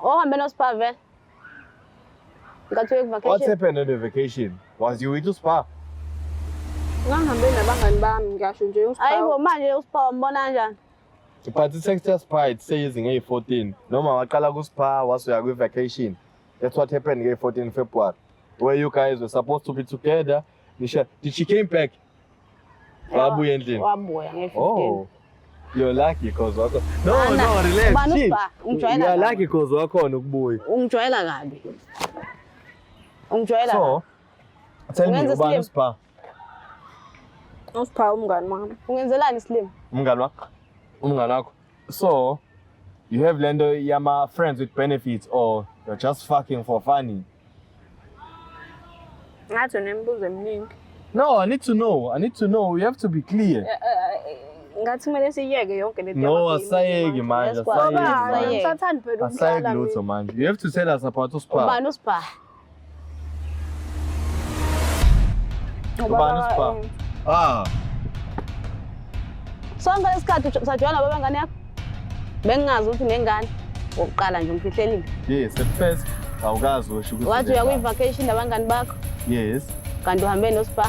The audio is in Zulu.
Ohambe no-spa vele. Ngathi uye What ku-vacation. happened on the vacation? Was you with the spa? Ngangihambe nabangani bami ngisho nje Hayi uSphawu. bo manje u-spa umbona kanjani? But the spa it says in 14. Noma waqala ku spa wasuya ku vacation. That's what happened in 14 February. Where you guys were supposed to be together. Did she came back? Wabuya endlini. Wabuya nge-15. Oh. You're lucky cause wako. No, Ana, no, relax. ubani Chill. uSpha? Ungijwayela You're kabi. lucky cause wakhona ukubuya. Ungijwayela kabi. Ungijwayela So, tell me Ungenza ubani slim? spa? uSphawu umngani wami. ungenzelani Slim? Umngani wakho? Umngani wakho. So, you have Lendo Yama friends with benefits or you're just fucking for funny? Ngathi unemibuzo eminingi. No, I need to know. I need to know. We have to be clear. Ngathi kumele siyeke yonke le No, asayeki manje, asayeki manje. Asayeki. Ngisathanda phela Asayeki ukuhlala lutho manje. You have to tell us about uSpha. Ubani uSpha? Ubani uSpha? Ah, Sonke lesikhathi usajoyina babengane yakho? Bengingazi ukuthi nengane. Oqala nje umfihlelile. yes, at first awukazi usho ukuthi Wathi uya nengane. kwi-vacation nabangani bakho, Yes. kanti uhambe noSpha.